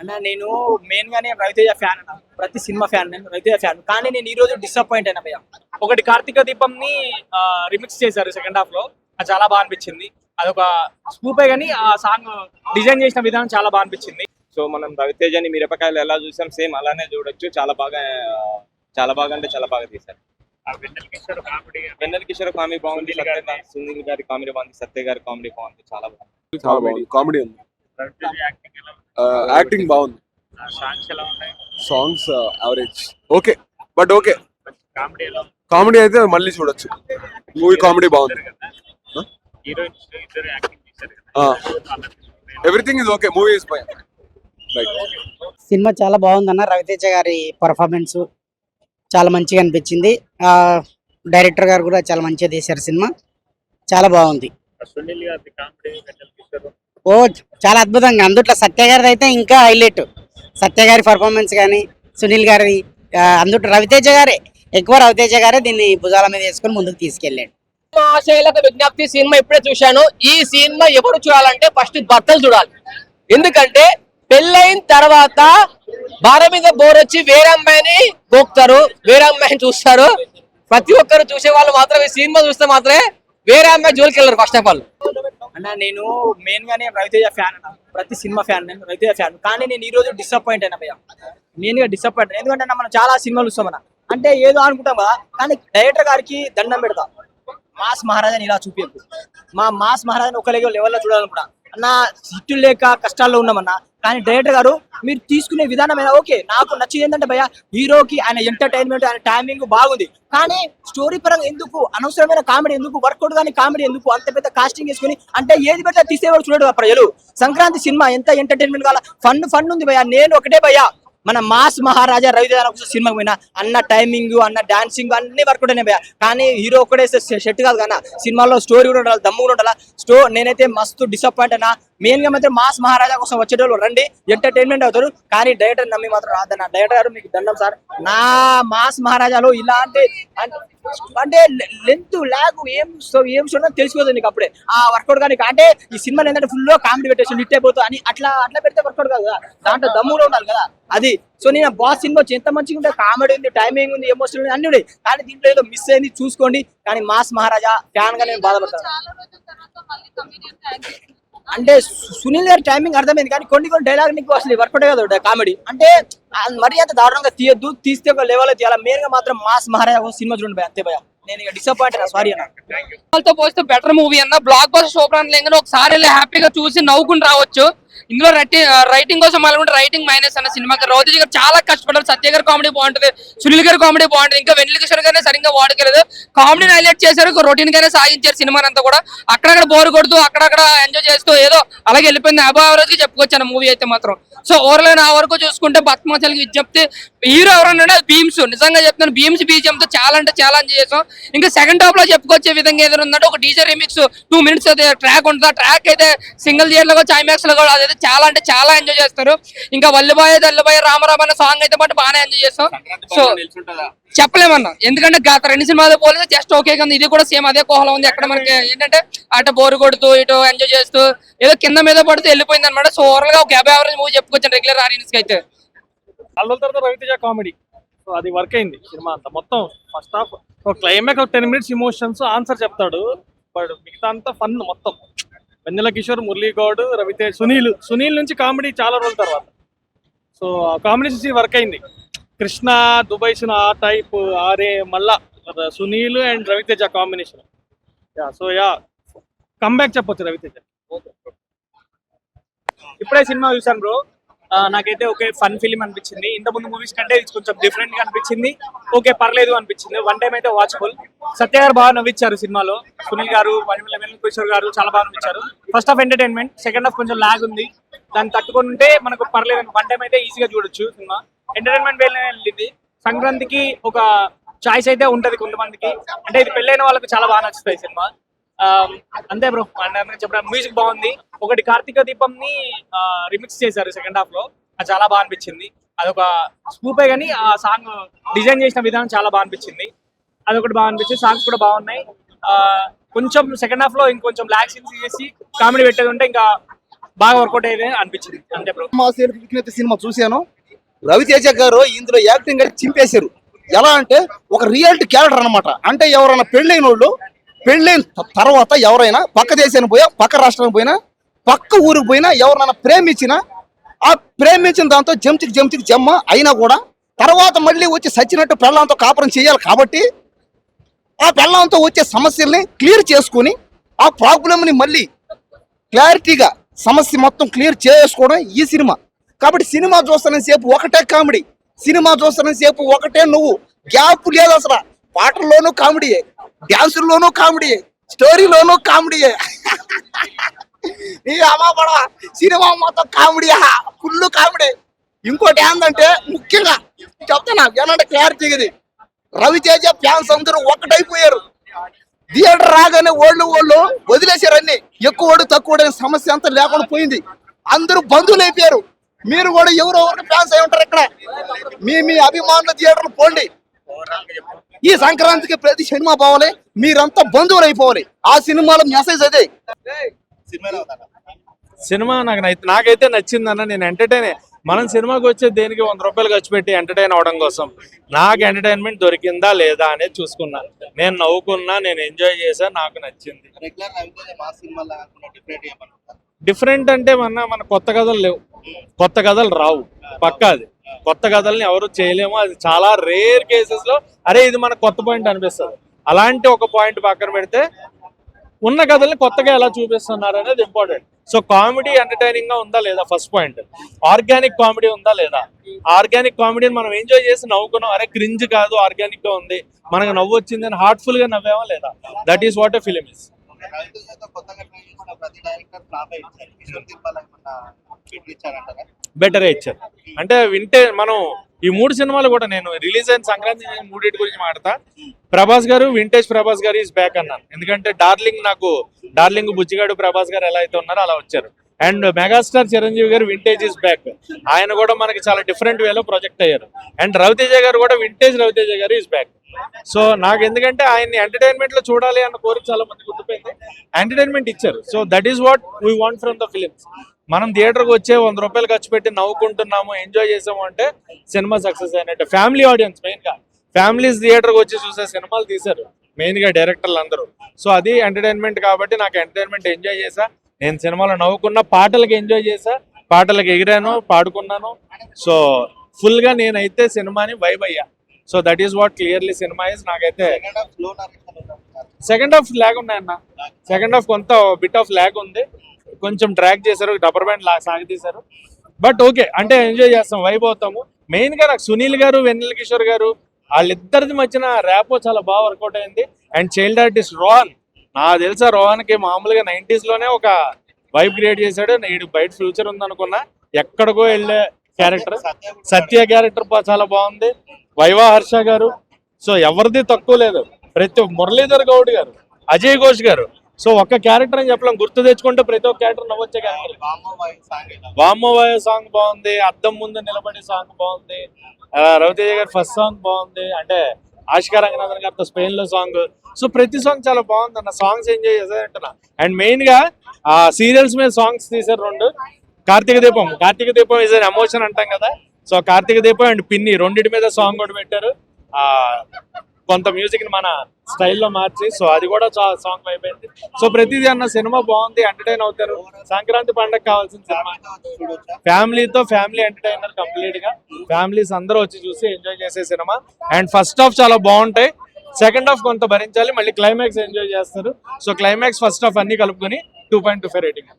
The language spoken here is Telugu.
అన్న నేను మెయిన్ గానే రవితేజ ఫ్యాన్ అన్న. ప్రతి సినిమా ఫ్యాన్ నేను రవితేజ ఫ్యాన్. కానీ నేను ఈ రోజు డిసప్పాయింట్ అయినా భయ్య. ఒకటి కార్తీక దీపం ని రిమిక్స్ చేశారు సెకండ్ హాఫ్ లో, అది చాలా బాగా అనిపించింది. అదొక స్కూపే కానీ ఆ సాంగ్ డిజైన్ చేసిన విధానం చాలా బాగా అనిపించింది. సో మనం రవితేజని మిరపకాయలు ఎలా చూసాం సేమ్ అలానే చూడొచ్చు. చాలా బాగా అంటే చాలా బాగా తీశారు. వెన్నెల కిషోర్ కామెడీ బాగుంది, సునీల్ గారి కామెడీ బాగుంది, సత్య గారి కామెడీ బాగుంది, చాలా బాగుంది. కామెడీ ఉంది, యాక్టింగ్ బాగుంది, songs average okay, but okay. Comedy అయితే మళ్ళీ చూడొచ్చు. మూవీ కామెడీ బాగుంది, everything is okay. Movie is fine. Cinema చాలా బాగుందన్న. రవితేజ గారి పర్ఫార్మెన్స్ చాలా మంచిగా అనిపించింది. డైరెక్టర్ గారు కూడా చాలా మంచిగా తీశారు. సినిమా చాలా బాగుంది. ఓ చాలా అద్భుతంగా. అందుట్లో సత్య గారిది అయితే ఇంకా హైలైట్. సత్య గారి పర్ఫార్మెన్స్ కానీ, సునీల్ గారి, అందుట్లో రవితేజ గారే ఎక్కువ. రవితేజ గారే దీన్ని భుజాల మీద వేసుకొని ముందుకు తీసుకెళ్ళాడు. ఆశయాలకు విజ్ఞప్తి సినిమా ఇప్పుడే చూశాను. ఈ సినిమా ఎవరు చూడాలంటే ఫస్ట్ భర్తలు చూడాలి. ఎందుకంటే పెళ్ళైన తర్వాత భార్య మీద బోర్ వచ్చి వేరే అమ్మాయిని గోక్తారు, వేరే అమ్మాయిని చూస్తారు. ప్రతి ఒక్కరు చూసే వాళ్ళు మాత్రం ఈ సినిమా చూస్తే మాత్రమే వేరే అమ్మాయి జోలికి వెళ్ళరు. ఫస్ట్ ఆఫ్ ఆల్ అన్న నేను మెయిన్ గానే రవితేజ ఫ్యాన్ అన్న. ప్రతి సినిమా ఫ్యాన్ నేను రవితేజ ఫ్యాన్. కానీ నేను ఈ రోజు డిసప్పాయింట్ అయినా భయ్య. మెయిన్ గా డిసప్పాయింట్ ఎందుకంటే మనం చాలా సినిమాలు చూస్తామన్న, అంటే ఏదో అనుకుంటాం కదా. కానీ డైరెక్టర్ గారికి దండం పెడతా, మాస్ మహారాజాని ఇలా చూపించు. మా మాస్ మహారాజాని ఒక లెవెల్లో చూడాలనుకున్నా అన్న. హిట్లు లేక కష్టాల్లో ఉన్నామన్నా, కానీ డైరెక్టర్ గారు మీరు తీసుకునే విధానం ఓకే. నాకు నచ్చింది ఏంటంటే భయ్య, హీరోకి ఆయన ఎంటర్టైన్మెంట్, ఆయన టైమింగ్ బాగుంది. కానీ స్టోరీ పరంగా ఎందుకు అనవసరమైన కామెడీ ఎందుకు, వర్కౌట్ కానీ కామెడీ ఎందుకు, అంత పెద్ద కాస్టింగ్ వేసుకుని అంటే ఏది పెడితే తీసేవాడు చూడడు ప్రజలు. సంక్రాంతి సినిమా ఎంత ఎంటర్టైన్మెంట్ కావాలా, ఫన్ ఉంది భయ్య. నేను ఒకటే భయ్య, మన మాస్ మహారాజా రవితేజ సినిమా పోయినా అన్న టైమింగ్, అన్న డాన్సింగ్ అన్ని వర్కౌట్ అయినా భయ్య. కానీ హీరో ఒకటే సెట్ కాదు కానీ సినిమాలో స్టోరీ కూడా ఉండాలి, దమ్ము కూడా ఉండాలి. నేనైతే మస్తు డిసప్పాయింట్ అయినా. మెయిన్ గా మాత్రం మాస్ మహారాజా కోసం వచ్చేటోళ్ళు రండి, ఎంటర్టైన్మెంట్ అవుతారు. కానీ డైరెక్టర్ నమ్మి మాత్రం రాదన్న. డైరెక్టర్ గారు మీకు దండం సార్. నా మాస్ మహారాజాలో ఇలాంటి అంటే లెంత్ లాగ్ ఏం చూడో తెలిసిపోతుంది నీకు అప్పుడే ఆ వర్కౌట్. కానీ అంటే ఈ సినిమాలో ఏంటంటే ఫుల్ కామెడీ పెట్టేసి హిట్ అయిపోతుంది అని అట్లా పెడితే వర్కౌట్ కాదు కదా. దాంట్లో దమ్ములో ఉండాలి కదా అది. సో నేను బాస్ సినిమా ఎంత మంచిగా ఉంటే, కామెడీ ఉంది, టైమింగ్ ఉంది, ఎమోషన్ ఉంది, అన్ని ఉన్నాయి. కానీ దీంట్లో ఏదో మిస్ అయింది, చూసుకోండి. కానీ మాస్ మహారాజా ఫ్యాన్ గా నేను బాధపడతాను. అంటే సునీల్ గారి టైమింగ్ అర్థమైంది, కానీ కొన్ని డైలాగ్ నీకు అసలు వర్కౌట్ కాదు కామెడీ. అంటే మరీ అంత దారుణంగా తీయద్దు, తీస్తే ఒక లెవెల్ తీయాలి. మెయిన్ గా మాత్రం మాస్ మహారాజా సినిమా చూడండి భయ, అంతే భయ. నేను ఇక డిసప్పాయింట్ అయినా, సారీ అన్న. పోస్తే బెటర్ మూవీ అన్న. బ్లాక్ బస్టర్ సూపర్ లేదని ఒకసారి హ్యాపీగా చూసి నవ్వుకుని రావచ్చు. ఇందులో రైటింగ్ కోసం అలాంటి రైటింగ్ మైనస్ అన్న సినిమాకి. రవితేజ గారు చాలా కష్టపడ్డారు. సత్య గారి కామెడీ బాగుంటది, సునీల్ గారి కామెడీ బాగుంటది, ఇంకా వెన్నెల కిషోర్ గారినే సరిగ్గా వాడుకోలేదు. కామెడీని హైలైట్ చేశారు, రొటీన్ గానే సాగించారు సినిమాని అంతా కూడా. అక్కడక్కడ బోర్ కొడుతూ అక్కడక్కడ ఎంజాయ్ చేస్తూ ఏదో అలాగే వెళ్ళిపోయింది. అబావరేజ్ గా చెప్పుకొచ్చాను మూవీ అయితే మాత్రం. సో ఓవర్లైన్ ఆ వరకు చూసుకుంటే భక్తమాచలకి విజ్ఞప్తి. హీరో ఎవరన్నా భీమ్స్, నిజంగా చెప్తాను భీమ్స్ బీజిఎంతో చాలా అంటే చాలా ఎంజాయ్ చేసాం. ఇంకా సెకండ్ హాఫ్ లో చెప్పుకొచ్చే విధంగా ఏదైనా ఉందంటే ఒక డీజే రిమిక్స్ 2 minutes ట్రాక్ ఉంటుంది. ఆ ట్రాక్ అయితే సింగిల్ థియేటర్ లో ఐమాక్స్ లో కూడా అదైతే చాలా అంటే చాలా ఎంజాయ్ చేస్తారు. ఇంకా వల్లిబాయ్ దల్లిబాయ్ రామరామ అనే సాంగ్ అయితే పాటు బాగానే ఎంజాయ్ చేస్తాం. సో చెప్పలేమన్నా, ఎందుకంటే గత 2 సినిమాలు పోలిస్తే జస్ట్ ఓకే కదా. ఇది కూడా సేమ్ అదే కోహలం ఉంది. అక్కడ మనకి ఏంటంటే అటు బోరు కొడుతూ ఇటు ఎంజాయ్ చేస్తూ ఏదో కింద మీద పడుతూ వెళ్ళిపోయింది అనమాట. సో ఓవరాల్ గా ఒక 50 యావరేజ్ మూవీ చెప్పుకొచ్చాను రెగ్యులర్ ఆడియన్స్ కి అయితే. నాలుగు తర్వాత రవితేజ కామెడీ, సో అది వర్క్ అయింది సినిమా అంతా. మొత్తం first half climax 10 minutes emotions answer చెప్తాడు, బట్ మిగతా అంతా ఫన్ మొత్తం. వెన్నెల కిషోర్, మురళీగౌడ్, రవితేజ, సునీల్ నుంచి కామెడీ చాలా రోజుల తర్వాత. సో కాంబినేషన్ వర్క్ అయింది. కృష్ణ, దుబాయ్ సినిమా ఆ టైప్, ఆరే మళ్ళా Sunil and Ravi Teja combination. So comeback చెప్పొచ్చు రవితేజ. ఇప్పుడే సినిమా చూసాను బ్రో, నాకైతే ఓకే ఫన్ ఫిలిం అనిపించింది. ఇంత ముందు మూవీస్ కంటే ఇది కొంచెం డిఫరెంట్ గా అనిపించింది. ఓకే పర్లేదు అనిపించింది. వన్ టైం అయితే వాచబుల్. సత్య గారు బాగా నవ్వించారు సినిమాలో. సునీల్ గారు, వెన్నెల కిషోర్ గారు చాలా బాగా నవ్వించారు. First half entertainment, second half కొంచెం లాగ్ ఉంది. దాన్ని తట్టుకుంటే మనకు పర్లేదు. వన్ టైం అయితే ఈజీగా చూడొచ్చు సినిమా. ఎంటర్టైన్మెంట్ వేలనే వెళ్ళింది. సంక్రాంతికి ఒక చాయిస్ అయితే ఉంటది కొంతమందికి, అంటే ఇది పెళ్ళైన వాళ్ళకి చాలా బాగా నచ్చుతాయి సినిమా. అంతే బ్రో, చెప్పడం మ్యూజిక్ బాగుంది. ఒకటి కార్తీక దీపం ని రిమిక్స్ చేశారు సెకండ్ హాఫ్ లో, అది చాలా బాగా అనిపించింది. అదొక స్కూపే కానీ ఆ సాంగ్ డిజైన్ చేసిన విధానం చాలా బాగా అనిపించింది. అదొకటి బాగా అనిపించింది. సాంగ్స్ కూడా బాగున్నాయి. కొంచెం సెకండ్ హాఫ్ లో ఇంకొంచెం లాగ్ సీన్స్ చేసి కామెడీ పెట్టేది ఉంటే ఇంకా బాగా వర్కౌట్ అయ్యేది అనిపించింది అంతే బ్రో. సినిమా చూశాను. రవితేజ గారు ఇందులో యాక్టింగ్ అయితే చింపేశారు. ఎలా అంటే ఒక రియాలిటీ క్యారెక్టర్ అన్నమాట. అంటే ఎవరైనా పెళ్ళైన వాళ్ళు పెళ్ళైన తర్వాత ఎవరైనా పక్క దేశానికి పోయా, పక్క రాష్ట్రానికి పోయినా, పక్క ఊరికి పోయినా, ఎవరైనా ప్రేమించినా ఆ ప్రేమించిన దాంతో జంతికి జమ్మ అయినా కూడా తర్వాత మళ్ళీ వచ్చి సచ్చినట్టు పెళ్ళంతో కాపురం చేయాలి. కాబట్టి ఆ పెళ్ళంతో వచ్చే సమస్యల్ని క్లియర్ చేసుకుని ఆ ప్రాబ్లంని మళ్ళీ క్లారిటీగా సమస్య మొత్తం క్లియర్ చేసుకోవడం ఈ సినిమా. కాబట్టి సినిమా చూస్తున్న సేపు ఒకటే కామెడీ, సినిమా చూస్తున్న సేపు ఒకటే నువ్వు, గ్యాప్ లేదు అసలు. పాటల్లోనూ కామెడీయే, డ్యాన్సుల్లోనూ కామెడీయే, స్టోరీలోనూ కామెడీయే. ఈ అమ్మ సినిమా మొత్తం కామెడీ, ఫుల్ కామెడీ. ఇంకోటి ఏంటంటే ముఖ్యంగా చెప్తున్నా ఏమంటే క్లారిటీ, ఇది రవితేజ ఫ్యాన్స్ అందరూ ఒకటైపోయారు. థియేటర్ రాగానే ఓళ్ళు వదిలేశారు అన్ని. ఎక్కువడు తక్కువడు అనే సమస్య అంతా లేకుండా పోయింది. అందరూ బంధువులు అయిపోయారు. మీరు కూడా ఎవరో ఒకరికి ఫ్యాన్స్ అయి ఉంటారు. ఇక్కడ మీ అభిమానుల థియేటర్లు పోండి. ఈ సంక్రాంతికి ప్రతి సినిమా పోవాలి, మీరంతా బంధువులు అయిపోవాలి. ఆ సినిమాలో మెసేజ్ అదే. సినిమా నాకైతే నచ్చింది అన్న. నేను ఎంటర్టైన్, మనం సినిమాకి వచ్చే దేనికి 100 రూపాయలు ఖర్చు పెట్టి ఎంటర్టైన్ అవడం కోసం. నాకు ఎంటర్టైన్మెంట్ దొరికిందా లేదా అనేది చూసుకున్నా. నేను నవ్వుకున్నా, నేను ఎంజాయ్ చేశా, నాకు నచ్చింది. డిఫరెంట్ అంటే మన కొత్త కథలు లేవు, కొత్త కథలు రావు. పక్కా అది కొత్త కథల్ని ఎవరు చేయలేము. అది చాలా రేర్ కేసెస్ లో అరే ఇది మన కొత్త పాయింట్ అనిపిస్తుంది. అలాంటి ఒక పాయింట్ పక్కన పెడితే ఉన్న కథల్ని కొత్తగా ఎలా చూపిస్తున్నారు అనేది ఇంపార్టెంట్. సో కామెడీ ఎంటర్టైనింగ్ గా ఉందా లేదా ఫస్ట్ పాయింట్. ఆర్గానిక్ కామెడీ ఉందా లేదా. ఆర్గానిక్ కామెడీని మనం ఎంజాయ్ చేసి నవ్వుకున్నాం, అరే క్రింజ్ కాదు ఆర్గానిక్ గా ఉంది, మనకు నవ్వు వచ్చింది అని హార్ట్ఫుల్ గా నవ్వామా లేదా. That is what a film is. బెటరే ఇచ్చారు. అంటే వింటే మనం ఈ 3 సినిమాలు కూడా, నేను రిలీజ్ అయిన సంక్రాంతి మూడింటి గురించి మాట్లాడతా. ప్రభాస్ గారు, వింటేజ్ ప్రభాస్ గారు ఈజ్ బ్యాక్ అన్నాను. ఎందుకంటే డార్లింగ్ బుచ్చిగాడు ప్రభాస్ గారు ఎలా అయితే ఉన్నారో అలా వచ్చారు. అండ్ మెగాస్టార్ చిరంజీవి గారు వింటేజ్ ఈజ్ బ్యాక్. ఆయన కూడా మనకి చాలా డిఫరెంట్ వేలో ప్రొజెక్ట్ అయ్యారు. అండ్ రవితేజ గారు కూడా వింటేజ్ రవితేజ గారు ఈజ్ బ్యాక్. సో నాకు ఎందుకంటే ఆయన్ని ఎంటర్టైన్మెంట్ లో చూడాలి అన్న కోరిక చాలా మంది గుర్తుపోయింది. ఎంటర్టైన్మెంట్ ఇచ్చారు. So that is what we want from the films. మనం థియేటర్కి వచ్చే 100 రూపాయలు ఖర్చు పెట్టి నవ్వుకుంటున్నాము, ఎంజాయ్ చేసాము అంటే సినిమా సక్సెస్ అయినట్టు. ఫ్యామిలీ ఆడియన్స్, మెయిన్ గా ఫ్యామిలీస్ థియేటర్కి వచ్చి చూసే సినిమాలు తీశారు మెయిన్ గా డైరెక్టర్లు అందరూ. సో అది ఎంటర్టైన్మెంట్ కాబట్టి నాకు ఎంటర్టైన్మెంట్ ఎంజాయ్ చేసా. నేను సినిమాలో నవ్వుకున్నా, పాటలకి ఎంజాయ్ చేసా, పాటలకు ఎగిరాను, పాడుకున్నాను. సో ఫుల్ గా నేనైతే సినిమాని వైబ్ అయ్యా. So that is what clearly cinema is. నాకైతే సెకండ్ హాఫ్ ల్యాగ్ ఉన్నాయన్న. సెకండ్ హాఫ్ కొంత బిట్ ఆఫ్ ల్యాగ్ ఉంది, కొంచెం డ్రాగ్ చేశారు, రబ్బర్ బ్యాండ్ సాగతీశారు. బట్ ఓకే, అంటే ఎంజాయ్ చేస్తాం, వైబ్ అవుతాము. మెయిన్ గా నాకు సునీల్ గారు, వెన్నెల కిషోర్ గారు వాళ్ళిద్దరిది మధ్యన ర్యాపో చాలా బాగా వర్కౌట్ అయింది. అండ్ చైల్డ్ ఆర్టిస్ట్ రోహన్, నాకు తెలుసా రోహన్కి మామూలుగా 90s లోనే ఒక వైబ్ క్రియేట్ చేశాడు. నేను బయట ఫ్యూచర్ ఉందనుకున్నా, ఎక్కడికో వెళ్ళే క్యారెక్టర్. సత్య క్యారెక్టర్ చాలా బాగుంది. వైవా హర్ష గారు, సో ఎవరిది తక్కువ లేదు. ప్రతి మురళీధర్ గౌడ్ గారు, అజయ్ ఘోష్ గారు, సో ఒక్క క్యారెక్టర్ అని చెప్పలేం, గుర్తు తెచ్చుకుంటే ప్రతి ఒక్క క్యారెక్టర్ నవ్వొచ్చే క్యారెక్టర్. వామ్మోవాయ సాంగ్ బాగుంది, అద్దం ముందు నిలబడి సాంగ్ బాగుంది, రవితేజ గారి ఫస్ట్ సాంగ్ బాగుంది, అంటే ఆశికా రంగనాథన్ గారితో స్పెయిన్ లో సాంగ్. సో ప్రతి సాంగ్ చాలా బాగుంది అన్న. సాంగ్స్ ఎంజాయ్ చేసేదంటున్నా. అండ్ మెయిన్ గా సీరియల్స్ మీద సాంగ్స్ తీశారు 2. కార్తీక దీపం ఇస్ అన్ ఎమోషన్ అంటాం కదా. సో కార్తీక దీపం అండ్ పిన్ని రెండింటి మీద సాంగ్ కూడా పెట్టారు. కొంత మ్యూజిక్ ని మన స్టైల్లో మార్చి, సో అది కూడా సాంగ్ అయిపోయింది. సో ప్రతిదీ అన్న సినిమా బాగుంది, ఎంటర్టైన్ అవుతారు. సంక్రాంతి పండుగ కావాల్సిన సినిమా. ఫ్యామిలీ ఎంటర్టైనర్ కంప్లీట్ గా. ఫ్యామిలీస్ అందరూ వచ్చి చూసి ఎంజాయ్ చేసే సినిమా. అండ్ ఫస్ట్ హాఫ్ చాలా బాగుంటాయి, సెకండ్ హాఫ్ కొంత భరించాలి, మళ్ళీ క్లైమాక్స్ ఎంజాయ్ చేస్తారు. సో క్లైమాక్స్ ఫస్ట్ హాఫ్ అన్ని కలుపుకొని 2.25 రేటింగ్.